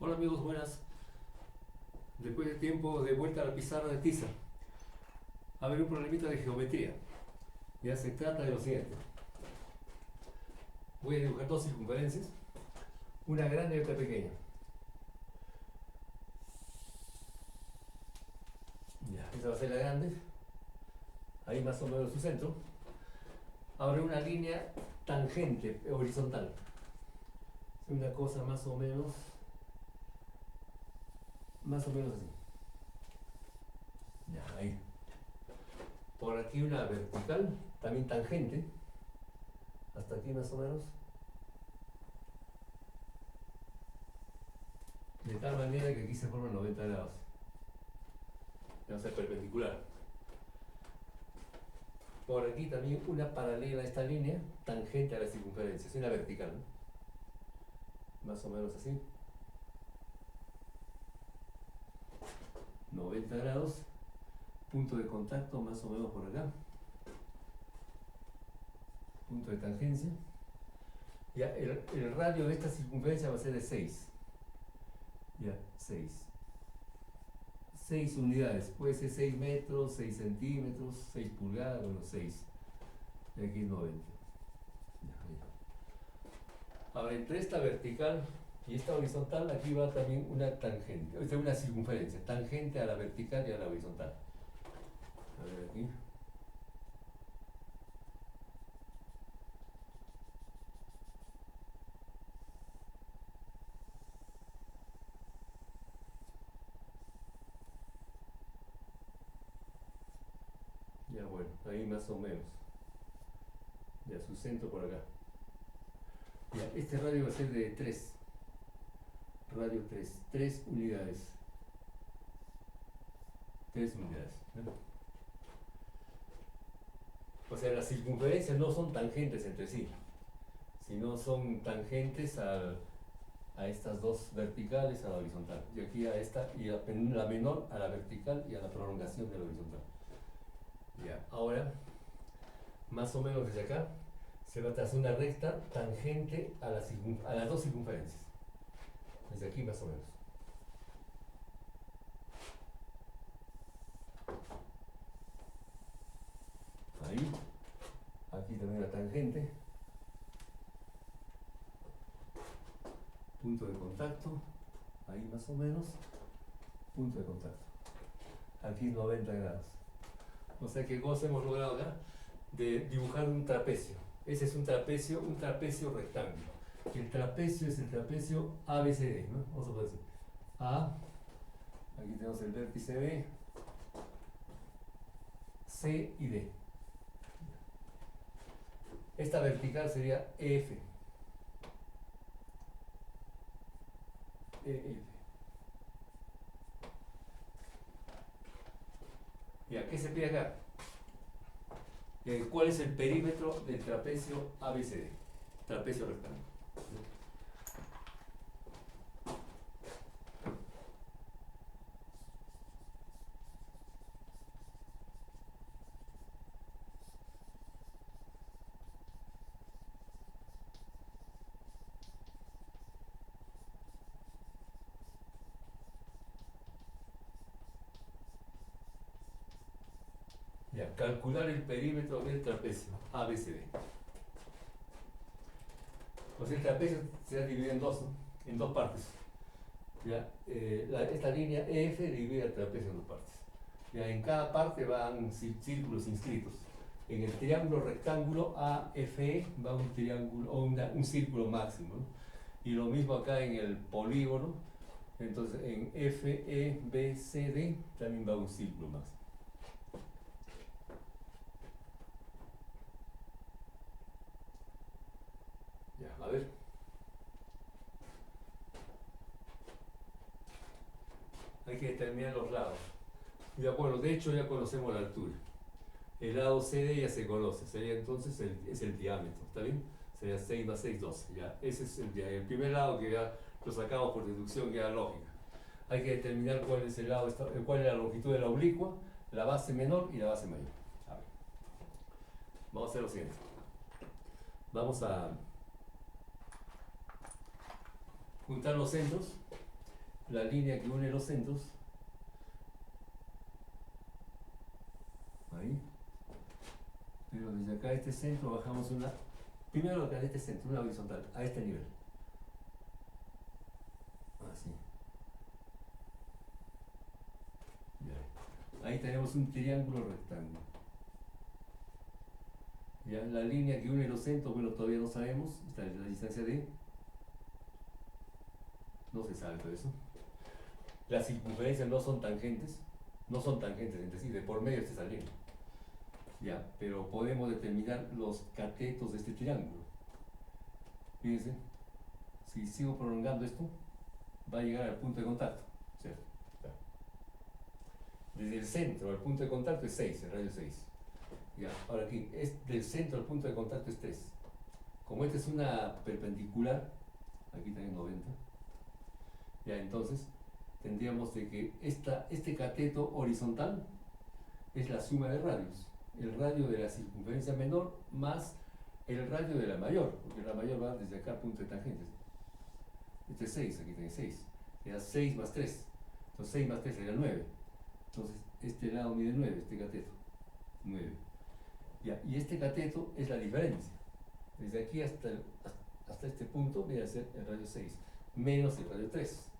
Hola amigos, buenas. Después de tiempo de vuelta a la pizarra de tiza. A ver un problemita de geometría. Ya se trata de lo siguiente. Voy a dibujar dos circunferencias, una grande y otra pequeña. Ya, esa va a ser la grande. Ahí más o menos su centro. Ahora una línea tangente, horizontal. Una cosa más o menos así. Ya, ahí. Por aquí una vertical, también tangente. Hasta aquí más o menos. De tal manera que aquí se forman 90 grados. Va a ser perpendicular. Por aquí también una paralela a esta línea, tangente a la circunferencia. Es una vertical, ¿no? Más o menos así. 90 grados. Punto de contacto más o menos por acá. Punto de tangencia. Ya, el radio de esta circunferencia va a ser de 6. Ya, 6 unidades. Puede ser 6 metros, 6 centímetros, 6 pulgadas, bueno, 6. Y aquí es 90. Ya, ahí. Ahora, entre esta vertical y esta horizontal, aquí va también una tangente, o sea, una circunferencia, tangente a la vertical y a la horizontal. A ver aquí. Ya bueno, ahí más o menos. Ya su centro por acá. Ya, este radio va a ser de 3. Radio 3. 3 unidades. 3 unidades. ¿No? O sea, las circunferencias no son tangentes entre sí, sino son tangentes a estas dos verticales, a la horizontal. Y aquí a esta, y la menor a la vertical y a la prolongación de la horizontal. Ya, ahora, más o menos desde acá, se va a trazar una recta tangente a las dos circunferencias. Desde aquí más o menos. Ahí. Aquí también la tangente. Punto de contacto. Ahí más o menos. Punto de contacto. Aquí 90 grados. O sea que cosa hemos logrado acá de dibujar un trapecio. Ese es un trapecio rectángulo. El trapecio es el trapecio ABCD, ¿no? Vamos a poner así. A, aquí tenemos el vértice B, C y D. Esta vertical sería EF. EF. ¿Y qué se pide acá? ¿Cuál es el perímetro del trapecio ABCD? Trapecio rectángulo. Ya, calcular el perímetro del trapecio ABCD. Pues el trapecio se ha dividido en dos, ¿no? En dos partes. Ya, esta línea EF divide el trapecio en dos partes. Ya, en cada parte van círculos inscritos. En el triángulo rectángulo AFE va un triángulo o un círculo máximo, ¿no? Y lo mismo acá en el polígono. Entonces en FEBCD también va un círculo máximo. Ya, a ver. Hay que determinar los lados. Ya, bueno, de hecho ya conocemos la altura. El lado CD ya se conoce, sería entonces es el diámetro, ¿está bien? Sería 6 más 6, 12. Ya, ese es el primer lado que ya lo sacamos por deducción, que era lógica. Hay que determinar cuál es el lado, cuál es la longitud de la oblicua, la base menor y la base mayor. A ver, vamos a hacer lo siguiente. Vamos a juntar los centros la línea que une los centros, ahí, pero desde acá a este centro bajamos una, primero acá de este centro, una horizontal, a este nivel, así, ya. Ahí tenemos un triángulo rectángulo. Ya, la línea que une los centros, bueno, todavía no sabemos, esta es la distancia de, no se sabe todo eso. Las circunferencias no son tangentes, entre sí, de por medio está esa línea. Ya, pero podemos determinar los catetos de este triángulo. Fíjense, si sigo prolongando esto, va a llegar al punto de contacto, ¿cierto? Desde el centro al punto de contacto es 6, el radio 6. Ya, ahora aquí, del centro al punto de contacto es 3. Como esta es una perpendicular, aquí también 90, ya entonces tendríamos de que este cateto horizontal es la suma de radios. El radio de la circunferencia menor más el radio de la mayor, porque la mayor va desde acá al punto de tangente. Este es 6, aquí tiene 6. Era 6 más 3. Entonces 6 más 3 era 9. Entonces este lado mide 9, este cateto. 9. Ya, y este cateto es la diferencia. Desde aquí hasta este punto viene a ser el radio 6, menos el radio 3.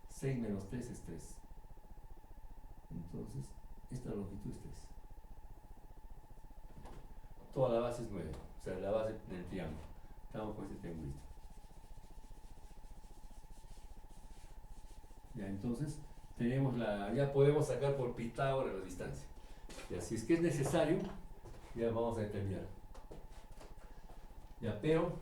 6 menos 3 es 3. Entonces, esta longitud es 3. Toda la base es 9, o sea, la base del triángulo. Estamos con este triangulito. Ya, entonces, ya podemos sacar por Pitágoras la distancia. Ya, si es que es necesario, ya vamos a determinar. Ya, pero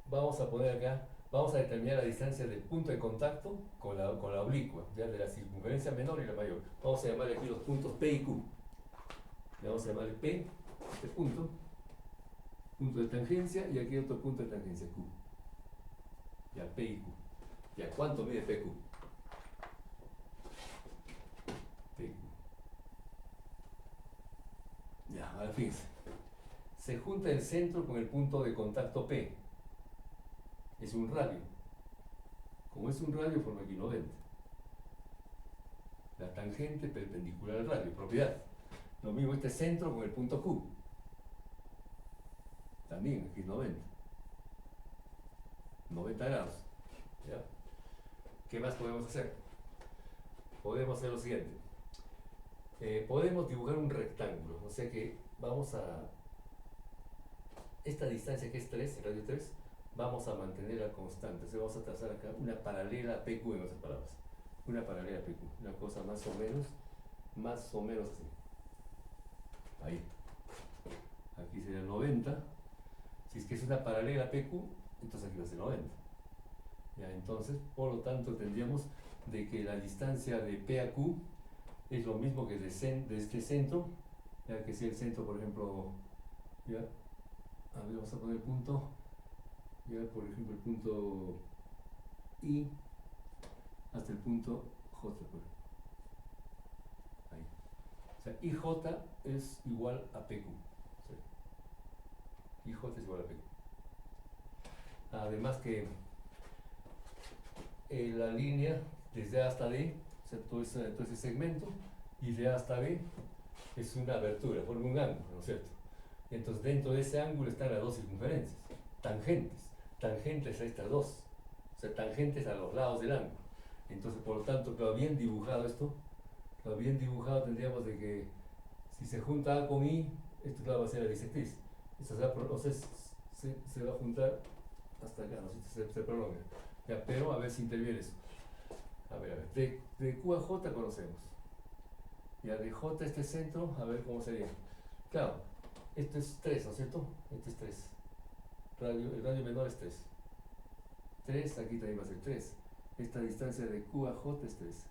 vamos a poner acá, vamos a determinar la distancia del punto de contacto con la oblicua, ya de la circunferencia menor y la mayor. Vamos a llamar aquí los puntos P y Q. Le vamos a llamarle P, este punto de tangencia, y aquí otro punto de tangencia, Q. Ya, P y Q. Ya, ¿cuánto mide PQ? PQ. Ya, ahora fíjense. Se junta el centro con el punto de contacto P. Es un radio. Como es un radio, forma aquí 90. La tangente perpendicular al radio, propiedad. Lo mismo este centro con el punto Q. También aquí 90. 90 grados. ¿Ya? ¿Qué más podemos hacer? Podemos hacer lo siguiente. Podemos dibujar un rectángulo. O sea que vamos a... Esta distancia que es 3, el radio 3, vamos a mantenerla constante. O sea, vamos a trazar acá una paralela a PQ en otras palabras. Una paralela a PQ. Una cosa más o menos así. Ahí. Aquí sería 90. Si es que es una paralela a PQ, entonces aquí va a ser 90. Ya, entonces, por lo tanto, tendríamos de que la distancia de P a Q es lo mismo que de este centro, ya que si el centro, por ejemplo, ya, a ver, vamos a poner el punto, ya, por ejemplo, el punto I hasta el punto J, pues. Ahí. O sea, IJ es igual a PQ. ¿Sí? IJ es igual a PQ. Además que la línea desde A hasta D, o sea, todo ese segmento, y de A hasta B es una abertura, forma un ángulo, ¿no es cierto? Entonces dentro de ese ángulo están las dos circunferencias, tangentes a estas dos, o sea, tangentes a los lados del ángulo. Entonces, por lo tanto, claro, bien dibujado esto, tendríamos de que si se junta A con I, esto claro va a ser la bisectriz. Esto se va a juntar hasta acá, ¿no? Se prolonga. Ya, pero a ver si interviene eso. A ver, de Q a J conocemos. Ya, de J este centro, a ver cómo sería. Claro, esto es 3, ¿no es cierto? Este es 3. El radio menor es 3. 3, aquí también va a ser 3. Esta distancia de Q a J es 3.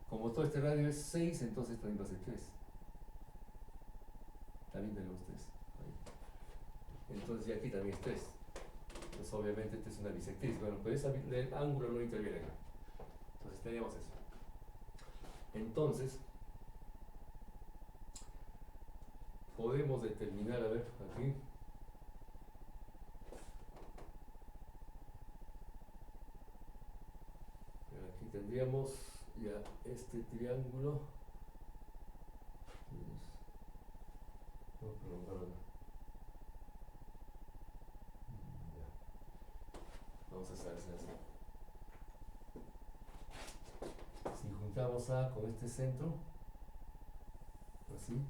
Como todo este radio es 6, entonces también va a ser 3. También tenemos 3. Ahí. Entonces, y aquí también es 3. Pues obviamente esta es una bisectriz. Bueno, pues el ángulo no interviene acá. Entonces tenemos eso. Entonces, podemos determinar, a ver, aquí. tendríamos ya este triángulo. Vamos a prolongarlo. Ya. Vamos a hacer así. Si juntamos A con este centro, así,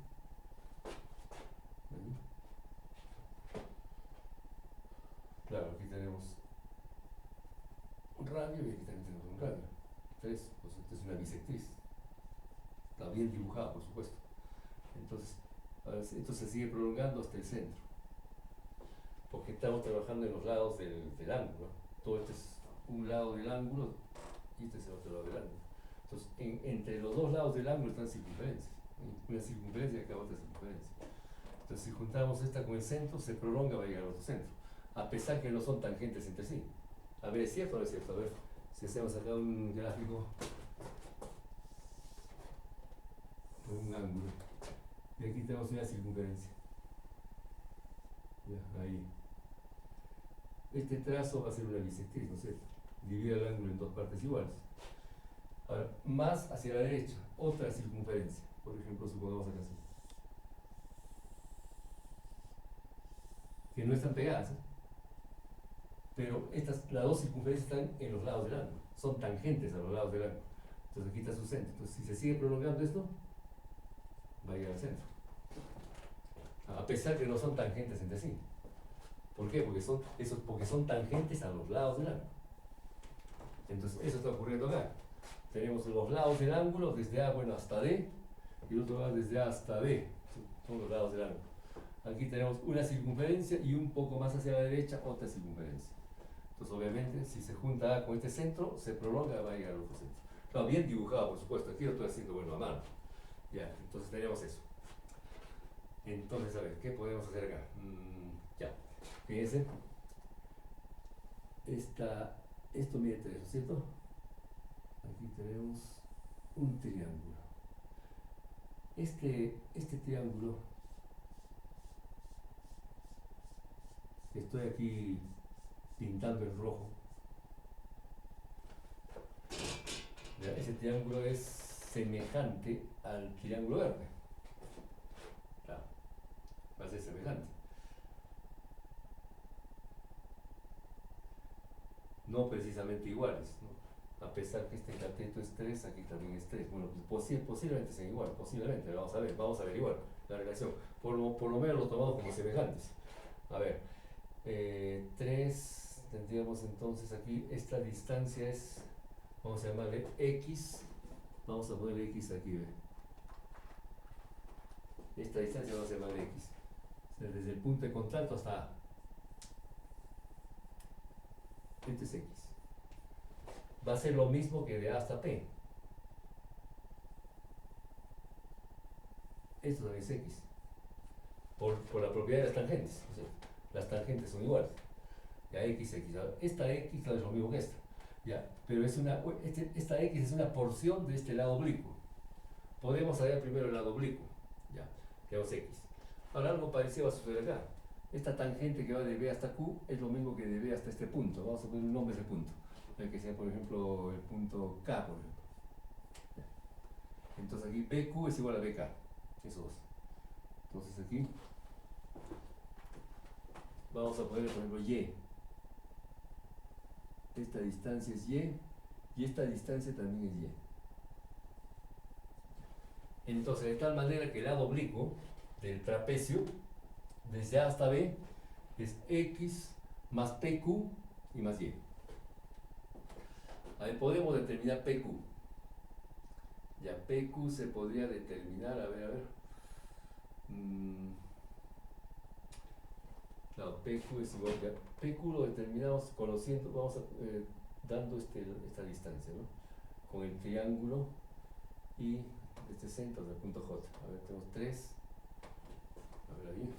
ahí. Claro, aquí tenemos un radio y aquí también tenemos un radio. 3, pues esta es una bisectriz. Está bien dibujada, por supuesto. Entonces, esto se sigue prolongando hasta el centro. Porque estamos trabajando en los lados del ángulo. Todo este es un lado del ángulo y este es el otro lado del ángulo. Entonces, entre los dos lados del ángulo están circunferencias. Una circunferencia y acá otra circunferencia. Entonces, si juntamos esta con el centro, se prolonga, va a llegar al otro centro. A pesar que no son tangentes entre sí. A ver, ¿es cierto o no es cierto? A ver, si hacemos acá un gráfico con un ángulo. Y aquí tenemos una circunferencia. Ya, ahí. Este trazo va a ser una bisectriz, ¿no es cierto? Divide el ángulo en dos partes iguales. Ahora, más hacia la derecha, otra circunferencia. Por ejemplo, supongamos acá así. Que no están pegadas, ¿eh? Pero las dos circunferencias están en los lados del ángulo. Son tangentes a los lados del ángulo. Entonces aquí está su centro. Entonces, si se sigue prolongando esto, va a llegar al centro. A pesar que no son tangentes entre sí. ¿Por qué? Porque son tangentes a los lados del ángulo. Entonces, eso está ocurriendo acá. Tenemos los lados del ángulo desde A, bueno, hasta D, y el otro lado desde A hasta B. Son los lados del ángulo. Aquí tenemos una circunferencia y un poco más hacia la derecha otra circunferencia. Entonces, obviamente, si se junta A con este centro, se prolonga, va a llegar al otro centro. Claro, bien dibujado, por supuesto. Aquí lo estoy haciendo, bueno, a mano. Ya, entonces tenemos eso. Entonces, a ver, ¿qué podemos hacer acá? Ya, fíjense. Esto mide 3, ¿no es cierto? Aquí tenemos un triángulo. Este triángulo que estoy aquí pintando en rojo, ya, ese triángulo es semejante al triángulo verde. Claro, va a ser semejante. No precisamente iguales, ¿no? A pesar que este cateto es 3, aquí también es 3. Bueno, posiblemente sean igual, posiblemente, vamos a averiguar la relación. Por lo menos lo tomamos como semejantes. A ver, 3, tendríamos entonces aquí, esta distancia es, vamos a llamarle X, vamos a ponerle X aquí, ¿ve? Esta distancia vamos a llamarle X. O sea, desde el punto de contacto hasta A. Este es X. Va a ser lo mismo que de A hasta P. Esto también es X. Por la propiedad de las tangentes. O sea, las tangentes son iguales. Ya X, X. Ahora, esta X claro, es lo mismo que esta. Ya, pero esta X es una porción de este lado oblicuo. Podemos hallar primero el lado oblicuo. Ya, tenemos X. Ahora algo parecido va a suceder acá. Esta tangente que va de B hasta Q es lo mismo que de B hasta este punto. Vamos a poner un nombre a ese punto. Que sea, por ejemplo, el punto K, por ejemplo. Entonces aquí BQ es igual a BK. Esos dos. Entonces aquí vamos a poner, por ejemplo, Y. Esta distancia es Y y esta distancia también es Y. Entonces, de tal manera que el lado oblicuo del trapecio, desde A hasta B, es X más PQ y más Y. Ahí podemos determinar PQ. Ya PQ se podría determinar, a ver. Claro, PQ es igual que PQ lo determinamos conociendo, vamos dando esta distancia, ¿no? Con el triángulo y este centro del punto J. A ver, tenemos 3. A ver ahí.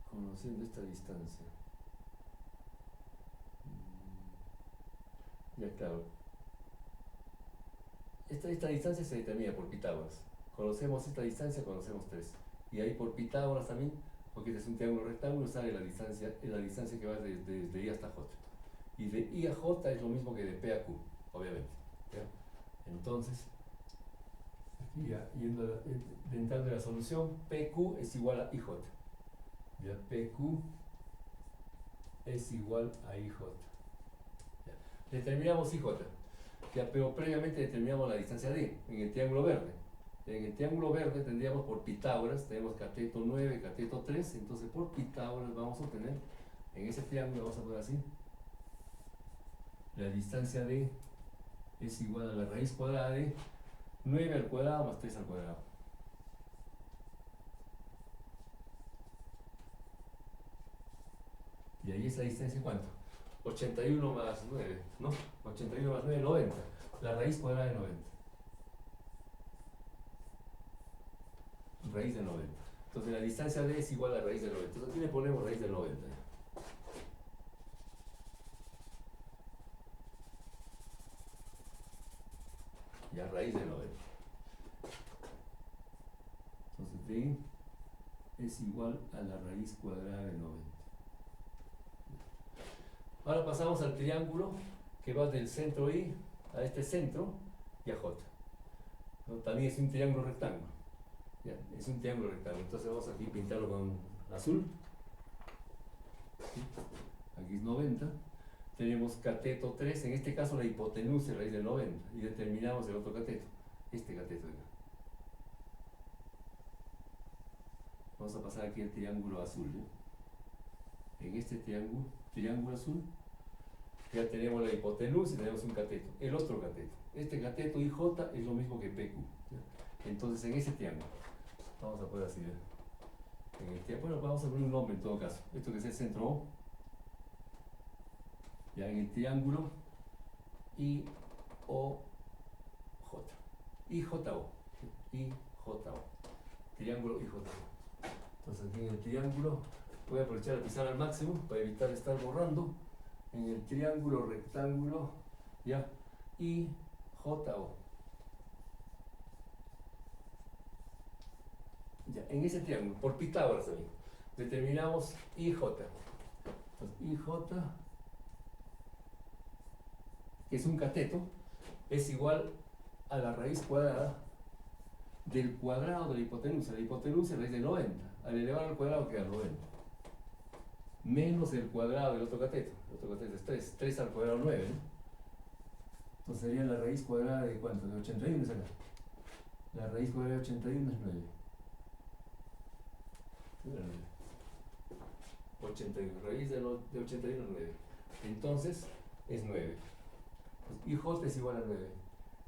Conociendo esta distancia. Ya claro. Esta distancia se determina por Pitágoras. Conocemos esta distancia, conocemos 3. Y ahí por Pitágoras también porque este es un triángulo rectángulo, sale la distancia que va desde I hasta J. Y de I a J es lo mismo que de P a Q, obviamente. ¿Ya? Entonces, aquí ya entrando en la solución, PQ es igual a IJ. ¿Ya? PQ es igual a IJ. ¿Ya? Determinamos IJ. Ya, pero previamente determinamos la distancia D en el triángulo verde. En el triángulo verde tendríamos por Pitágoras, tenemos cateto 9, cateto 3, entonces por Pitágoras vamos a obtener, en ese triángulo vamos a poner así, la distancia D es igual a la raíz cuadrada de 9 al cuadrado más 3 al cuadrado. Y ahí es la distancia, ¿cuánto? 81 más 9, ¿no? 81 más 9, 90. La raíz cuadrada de 90. Raíz de 90. Entonces la distancia D es igual a raíz de 90. Entonces aquí le ponemos raíz de 90. Ya, raíz de 90. Entonces D es igual a la raíz cuadrada de 90. Ahora pasamos al triángulo que va del centro I a este centro y a J. ¿No? También es un triángulo rectángulo. Ya, es un triángulo rectángulo. Entonces vamos aquí a pintarlo con azul. ¿Sí? Aquí es 90. Tenemos cateto 3, en este caso la hipotenusa, raíz de 90. Y determinamos el otro cateto, este cateto de acá. Vamos a pasar aquí el triángulo azul. ¿Ya? En este triángulo azul, ya tenemos la hipotenusa y tenemos un cateto, el otro cateto. Este cateto IJ es lo mismo que PQ. ¿Ya? Entonces en ese triángulo, vamos a poner así, bueno, vamos a poner un nombre en todo caso. Esto que es el centro O. Ya en el triángulo IOJ. IJO. IJO. Triángulo IJO. Entonces aquí en el triángulo, voy a aprovechar la pizarra al máximo para evitar estar borrando. En el triángulo rectángulo, ya, IJO. Ya, en ese triángulo, por Pitágoras también, determinamos IJ. Entonces, IJ, que es un cateto, es igual a la raíz cuadrada del cuadrado de la hipotenusa. La hipotenusa es raíz de 90. Al elevar al cuadrado queda 90. Menos el cuadrado del otro cateto. El otro cateto es 3. 3 al cuadrado 9. ¿No? Entonces sería la raíz cuadrada de ¿cuánto? De 81 es acá. La raíz cuadrada de 81 es 9. 81. Raíz de 81 es 9. Entonces es 9. Pues IJ es igual a 9.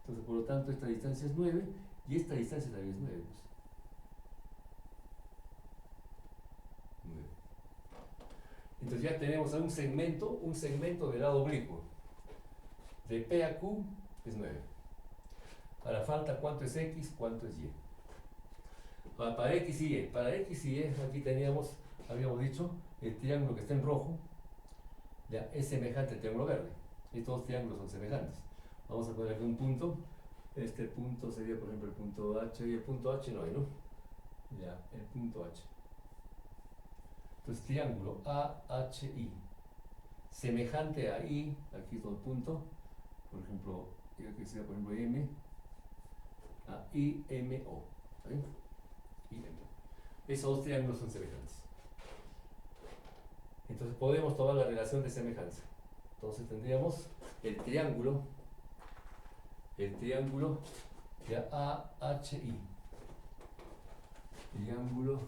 Entonces por lo tanto esta distancia es 9 y esta distancia también es 9. Pues. 9. Entonces ya tenemos un segmento de lado oblicuo. De P a Q es 9. Ahora falta cuánto es X, cuánto es Y. Para X y Y. Para X y Y aquí habíamos dicho, el triángulo que está en rojo ya es semejante al triángulo verde. Estos dos triángulos son semejantes. Vamos a poner aquí un punto. Este punto sería, por ejemplo, el punto H, y el punto H no hay, ¿no? Ya, el punto H. Entonces, triángulo AHI, semejante a I, aquí es dos puntos, por ejemplo, que sea, por ejemplo, M, a IMO. ¿Sí? IMO. Esos dos triángulos son semejantes. Entonces, podemos tomar la relación de semejanza. Entonces, tendríamos el triángulo ya AHI. Triángulo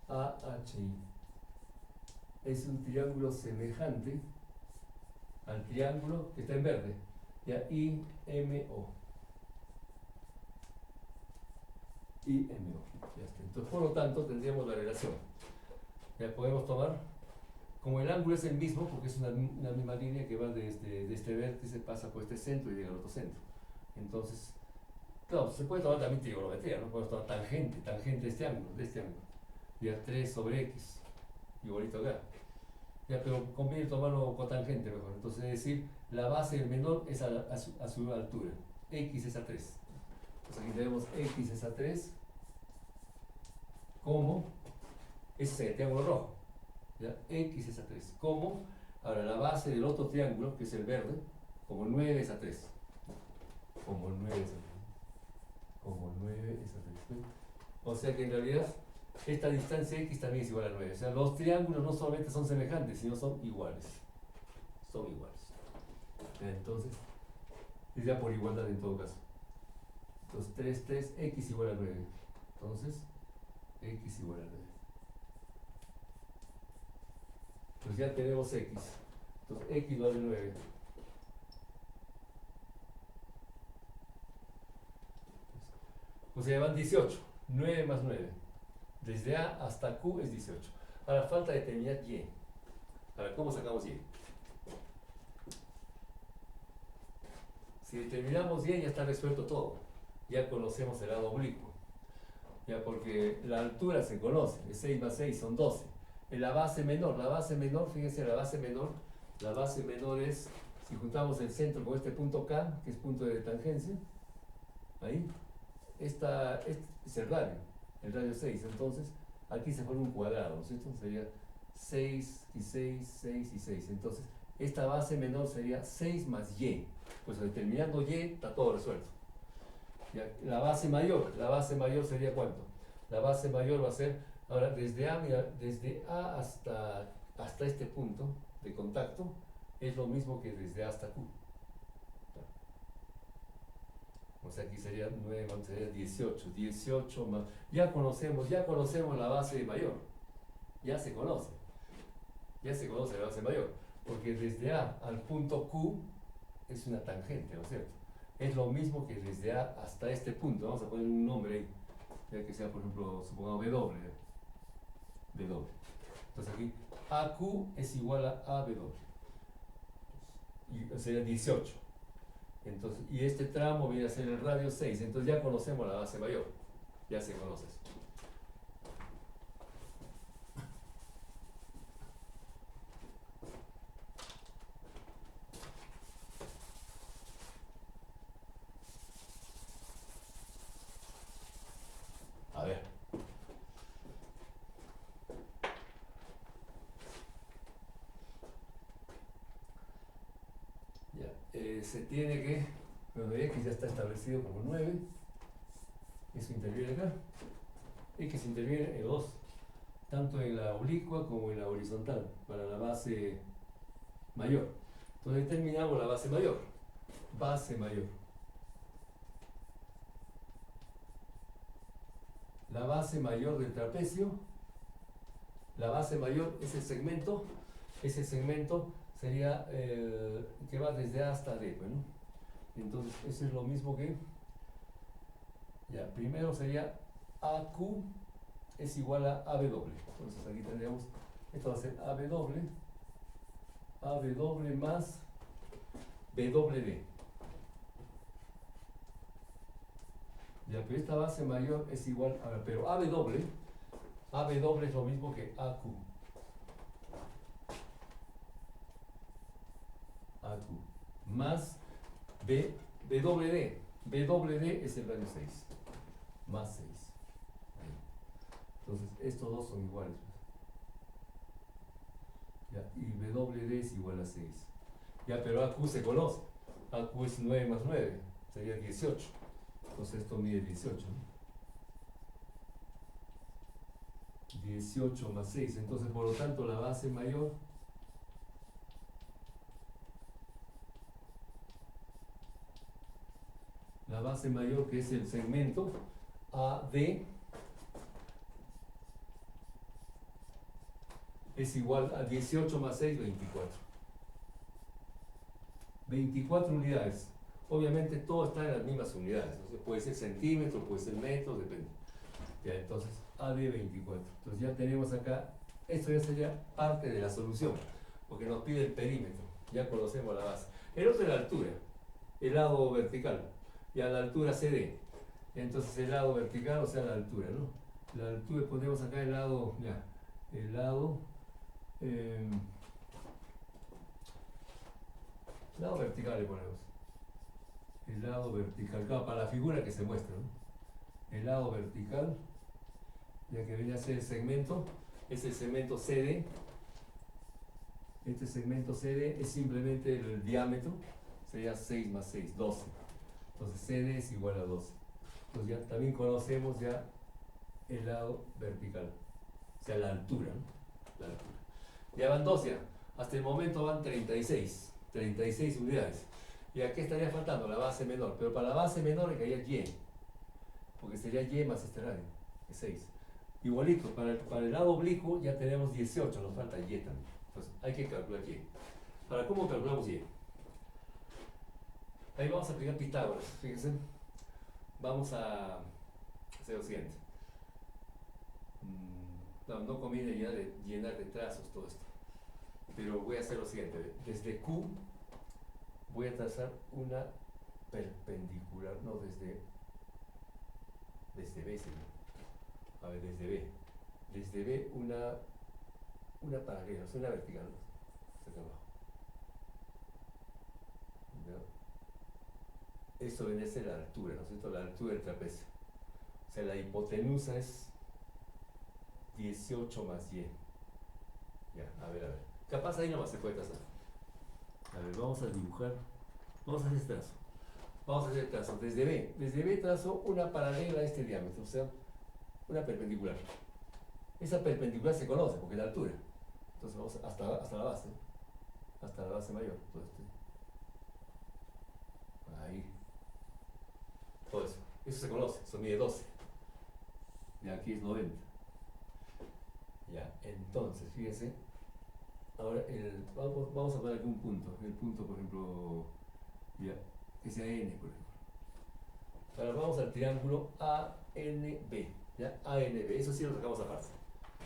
AHI. Es un triángulo semejante al triángulo que está en verde, ya IMO. IMO. Ya está. Entonces, por lo tanto, tendríamos la relación. Ya podemos tomar, como el ángulo es el mismo, porque es una misma línea que va desde este vértice, pasa por este centro y llega al otro centro. Entonces, claro, se puede tomar también trigonometría, ¿no? Podemos tomar tangente de este ángulo, Ya 3 sobre X, igualito acá. Ya, pero conviene tomarlo cotangente mejor. Entonces, es decir, la base del menor es a su altura. X es a 3. Entonces aquí tenemos X es a 3. como, ese es el triángulo rojo, ¿ya? X es a 3, como, ahora la base del otro triángulo, que es el verde, como 9 es a 3, como 9 es a 3, como 9 es a 3, ¿ves? O sea que en realidad esta distancia X también es igual a 9, o sea, los triángulos no solamente son semejantes, sino son iguales, entonces, es ya por igualdad en todo caso. Entonces 3, X igual a 9. Entonces, X igual a 9. Pues ya tenemos X. Entonces, X vale 9. O sea, van 18. 9 más 9. Desde A hasta Q es 18. Ahora falta determinar Y. Ahora, ¿cómo sacamos Y? Si determinamos Y, ya está resuelto todo. Ya conocemos el lado oblicuo. Ya, porque la altura se conoce, es 6 más 6 son 12. En la base menor, fíjense, la base menor es, si juntamos el centro con este punto K, que es punto de tangencia, ahí, este es el radio 6, entonces aquí se forma un cuadrado, ¿no es cierto? Sería 6 y 6, 6 y 6, entonces esta base menor sería 6 más Y, pues determinando Y está todo resuelto. Ya, la base mayor sería ¿cuánto? La base mayor va a ser, ahora desde A, mira, desde A hasta este punto de contacto es lo mismo que desde A hasta Q. O sea, aquí sería 9, sería 18, 18 más, ya conocemos la base mayor, ya se conoce la base mayor, porque desde A al punto Q es una tangente, ¿no es cierto? Es lo mismo que desde A hasta este punto, vamos a poner un nombre ahí, ya que sea, por ejemplo, supongamos W. Entonces aquí AQ es igual a AW, y sería 18. Entonces, y este tramo viene a ser el radio 6, entonces ya conocemos la base mayor, ya se conoce eso. A ver. Ya, se tiene que, bueno, X ya está establecido como 9, eso interviene acá, X interviene en 2, tanto en la oblicua como en la horizontal, para la base mayor. Entonces determinamos la base mayor. La base mayor del trapecio, la base mayor es el segmento, ese segmento sería que va desde A hasta D, bueno. Entonces eso es lo mismo que, ya, primero sería AQ es igual a AW. Entonces aquí tendríamos, esto va a ser AW más BW. Ya, pero esta base mayor es igual a, pero AW es lo mismo que AQ. Más BWD. BWD es el radio 6. Más 6. Entonces, estos dos son iguales. Ya, y WD es igual a 6. Ya, pero AQ se conoce. AQ es 9 más 9. Sería 18. Entonces, esto mide 18. ¿No? 18 más 6. Entonces, por lo tanto, la base mayor que es el segmento AD es igual a 18 más 6, 24. 24 unidades. Obviamente todo está en las mismas unidades. ¿No? Puede ser centímetros, puede ser metros, depende. Ya, entonces, AD 24. Entonces ya tenemos acá, esto ya sería parte de la solución, porque nos pide el perímetro. Ya conocemos la base. El otro es la altura, el lado vertical. Ya la altura CD. Entonces el lado vertical, o sea la altura, ¿no? La altura, ponemos acá el lado, ya, el lado vertical le ponemos. El lado vertical, claro, para la figura que se muestra, ¿no? El lado vertical ya que viene a ser el segmento, es el segmento CD. Este segmento CD es simplemente el diámetro, sería 6 más 6, 12. Entonces CD es igual a 12. Entonces ya también conocemos ya el lado vertical, o sea, la altura, ¿no? La altura. Ya van 12 ya. Hasta el momento van 36 unidades. ¿Y aquí estaría faltando? La base menor. Pero para la base menor le caería Y, porque sería Y más este radio, es 6. Igualito, para el lado oblicuo ya tenemos 18, nos falta Y también. Entonces hay que calcular Y. Ahora, ¿cómo calculamos Y? Ahí vamos a aplicar Pitágoras, fíjense. Vamos a hacer lo siguiente. No conviene ya de llenar de trazos todo esto. Pero voy a hacer lo siguiente. Desde Q voy a trazar una perpendicular, no desde B, señor. A ver, desde B. Desde B una paralela, o sea, una vertical, ¿no? Hasta acá abajo. ¿No? Esto viene a ser la altura, ¿no es cierto? La altura del trapecio. O sea, la hipotenusa es 18 más Y. Ya, a ver. Capaz ahí nomás se puede trazar. A ver, vamos a dibujar. Vamos a hacer este trazo. Vamos a hacer el trazo desde B. Desde B trazo una paralela a este diámetro, o sea, una perpendicular. Esa perpendicular se conoce porque es la altura. Entonces vamos hasta la base, ¿no? Hasta la base mayor. Todo esto. Ahí. Todo eso. Eso se conoce, eso mide 12. Y aquí es 90. Ya, entonces, fíjense. Ahora, vamos a poner aquí un punto. El punto, por ejemplo, ya, que sea N, por ejemplo. Ahora vamos al triángulo ANB. ¿Ya? ANB, eso sí lo sacamos aparte.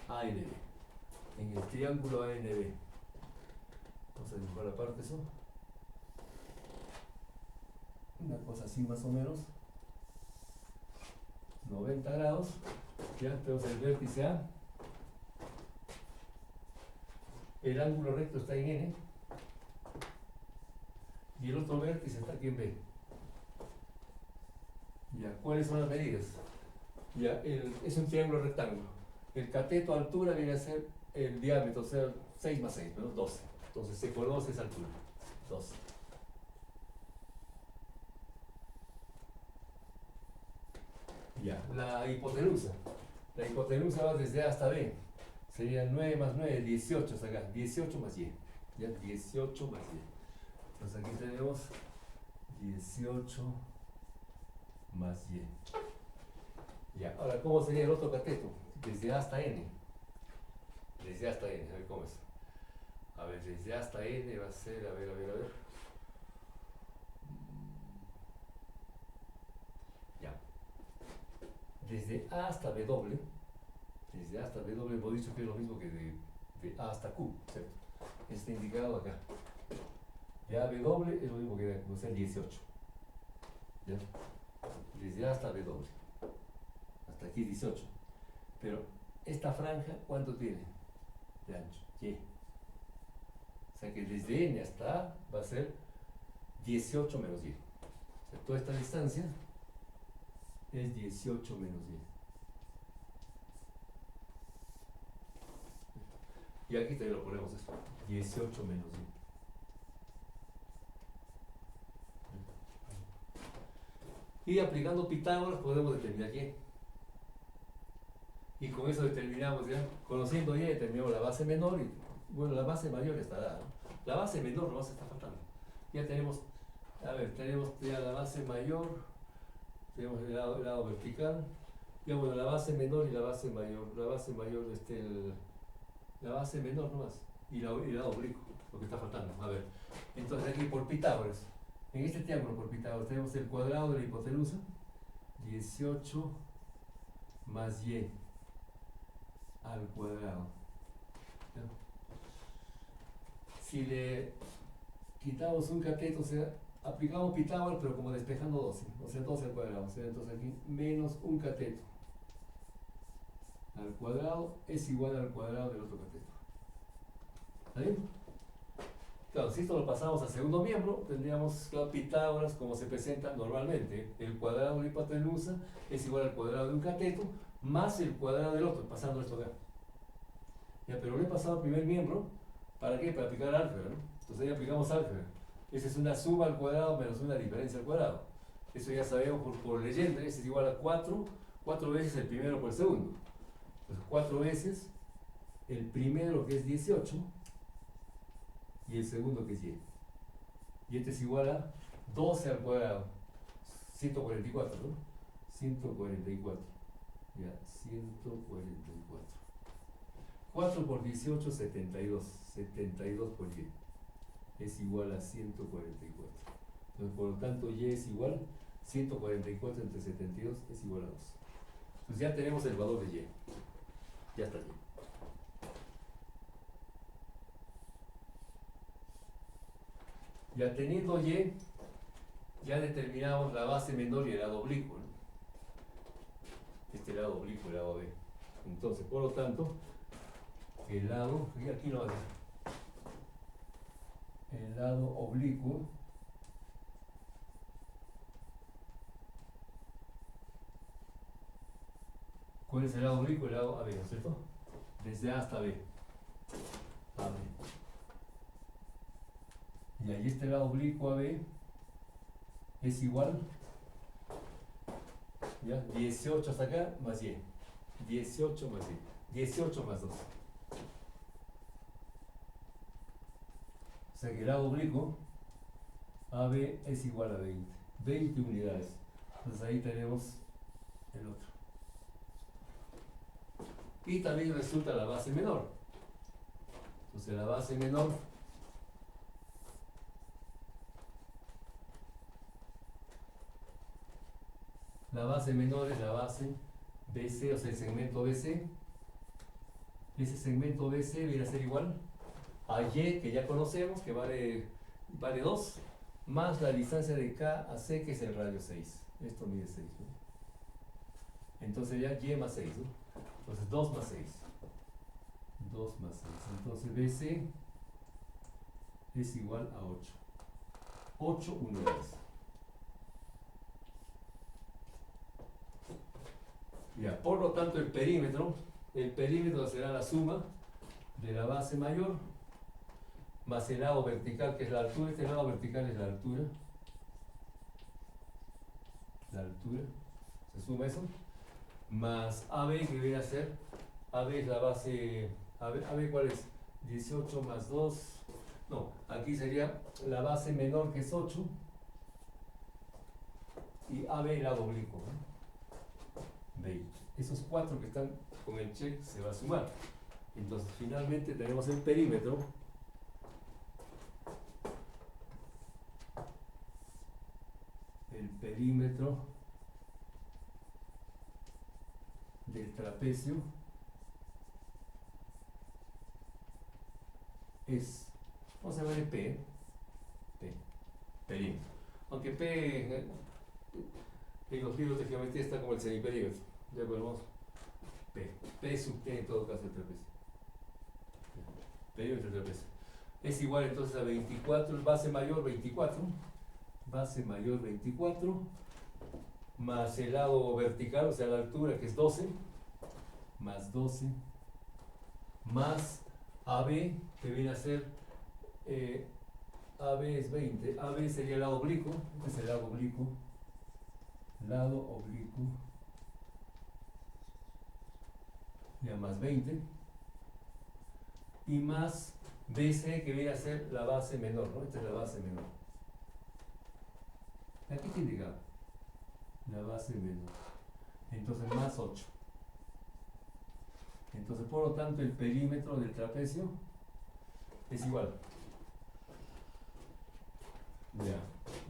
ANB. En el triángulo ANB. Vamos a dibujar aparte eso. Una cosa así más o menos. 90 grados. Ya tenemos el vértice A. El ángulo recto está en N. Y el otro vértice está aquí en B. Ya, ¿cuáles son las medidas? Ya, es un triángulo rectángulo. El cateto altura viene a ser el diámetro, o sea, 6 más 6, menos 12. Entonces se conoce esa altura, 12. Ya, la hipotenusa. La hipotenusa va desde A hasta B. Sería 9 más 9, 18 hasta acá. 18 más Y. Ya, 18 más Y. Entonces aquí tenemos 18 más Y. Ya, ahora, ¿cómo sería el otro cateto? Desde A hasta N. Desde A hasta N, a ver cómo es. A ver, desde A hasta N va a ser, a ver. Ya. Desde A hasta W. Desde A hasta W hemos dicho que es lo mismo que de A hasta Q, ¿cierto? Está indicado acá. Ya W es lo mismo que o sea 18. ¿Ya? Desde A hasta W. Hasta aquí 18. Pero esta franja, ¿cuánto tiene de ancho? Y. O sea que desde N hasta A va a ser 18 menos Y. O sea, toda esta distancia es 18 menos Y. Y aquí también lo ponemos esto. 18 menos Y. Y aplicando Pitágoras podemos determinar Y. Y con eso determinamos ya, conociendo Y, determinamos la base menor y, bueno, la base mayor estará, ¿no? La base menor nomás está faltando. Ya tenemos, a ver, tenemos ya la base mayor, tenemos el lado vertical, ya bueno, la base menor y la base mayor, la base mayor, la base menor nomás, y el lado oblicuo, lo que está faltando. A ver, entonces aquí por Pitágoras, en este triángulo por Pitágoras tenemos el cuadrado de la hipotenusa, 18 más Y al cuadrado. ¿Ya? Si le quitamos un cateto, o sea, aplicamos Pitágoras, pero como despejando 12, o sea, 12 al cuadrado, o sea, entonces aquí menos un cateto al cuadrado es igual al cuadrado del otro cateto. ¿Está bien? Claro, si esto lo pasamos al segundo miembro, tendríamos, claro, Pitágoras, como se presenta normalmente. El cuadrado de una hipotenusa es igual al cuadrado de un cateto más el cuadrado del otro, pasando esto acá. Ya, pero lo he pasado al primer miembro, ¿para qué? Para aplicar álgebra, ¿no? Entonces ahí aplicamos álgebra. Esa es una suma al cuadrado menos una diferencia al cuadrado. Eso ya sabemos por leyenda, ese es igual a 4 veces el primero por el segundo. Entonces 4 veces el primero, que es 18, y el segundo, que es y. Y este es igual a 12 al cuadrado, 144, ¿no? 144. Ya, 144. 4 por 18, 72. 72 por y es igual a 144. Entonces, por lo tanto, y es igual 144 entre 72 es igual a 2. Entonces ya tenemos el valor de y. Ya está y. Ya teniendo y, ya determinamos la base menor y el lado oblicuo, ¿no? Este lado oblicuo, el lado B. Entonces, por lo tanto, el lado, aquí no va a ser, el lado oblicuo ¿cuál es el lado oblicuo? El lado AB, ¿no es cierto? Desde A hasta B. AB. Y ahí este lado oblicuo AB es igual, ¿ya? 18 hasta acá más y. 18 más y. 18 más 2. O sea que el lado oblicuo AB es igual a 20. 20 unidades. Entonces ahí tenemos el otro. Y también resulta la base menor. Entonces la base menor es la base BC, o sea el segmento BC. Ese segmento BC viene a ser igual a Y, que ya conocemos, que vale 2, más la distancia de K a C, que es el radio 6. Esto mide 6, ¿no? Entonces ya Y más 6, ¿no? Entonces 2 más 6. 2 más 6. Entonces BC es igual a 8. 8 unidades. Ya, por lo tanto, el perímetro será la suma de la base mayor más el lado vertical, que es la altura. Este lado vertical es la altura. La altura. Se suma eso. Más AB, que viene a ser, AB es la base, AB ¿cuál es? 18 más 2. No, aquí sería la base menor, que es 8. Y AB el lado oblicuo, ¿no? 20. Esos 4 que están con el check se va a sumar. Entonces finalmente tenemos el perímetro del trapecio es, vamos a llamarle P, perímetro. Aunque P en los libros de geometría está como el semiperímetro. Ya ponemos P sub T en todo caso el trapecio. Perímetro del trapecio. Es igual entonces a 24, base mayor 24. Base mayor 24 más el lado vertical, o sea la altura, que es 12, más 12 más AB, que viene a ser AB es 20. AB sería el lado oblicuo. Este es el lado oblicuo, ya, más 20, y más BC, que viene a ser la base menor, ¿no? Esta es la base menor. Aquí te indica la base menor. Entonces más 8. Entonces, por lo tanto, el perímetro del trapecio es igual. Ya.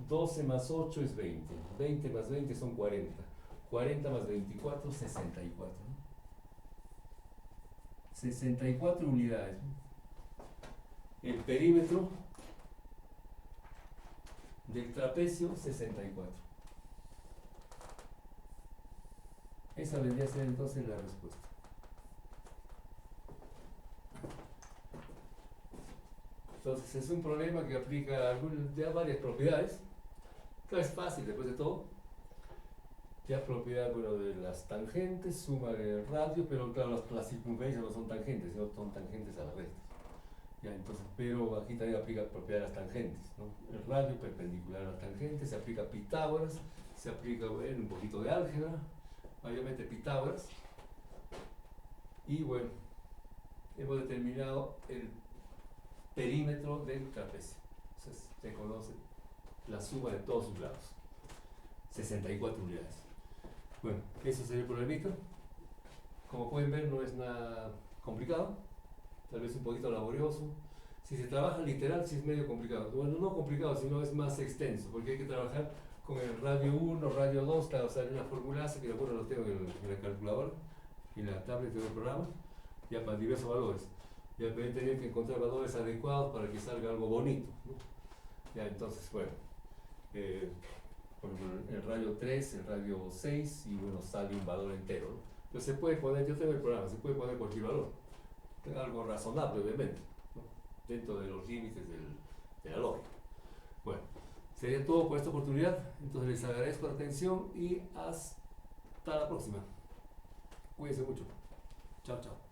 12 más 8 es 20. 20 más 20 son 40. 40 más 24, 64. 64 unidades. El perímetro del trapecio, 64. Esa vendría a ser entonces la respuesta. Entonces es un problema que aplica ya varias propiedades. Claro, es fácil después de todo. Ya propiedad, bueno, de las tangentes, suma de radio, pero claro, las circunferencias no son tangentes, sino son tangentes a las rectas. Ya, entonces, pero aquí también aplica propiedad de las tangentes, ¿no? El radio perpendicular a las tangentes, se aplica Pitágoras, se aplica, bueno, un poquito de álgebra, mayormente Pitágoras. Y bueno, hemos determinado el perímetro del trapecio. Entonces, se conoce la suma de todos sus lados. 64 unidades. Bueno, eso sería el problemita. Como pueden ver, no es nada complicado, tal vez un poquito laborioso. Si se trabaja literal, sí es medio complicado. Bueno, no complicado, sino es más extenso, porque hay que trabajar con el radio 1, radio 2, claro, o sea, hay una formulaza que algunos los tengo en la calculadora, y en la tablet del programa, ya para diversos valores. Ya voy a tener que encontrar valores adecuados para que salga algo bonito, ¿no? Ya, entonces, bueno, por ejemplo, el radio 3, el radio 6, y bueno, sale un valor entero, ¿no? Entonces se puede poner, yo tengo el programa, se puede poner cualquier valor, algo razonable, obviamente, ¿no? Dentro de los límites de la lógica. Bueno, sería todo por esta oportunidad, entonces les agradezco la atención y hasta la próxima. Cuídense mucho. Chao, chao.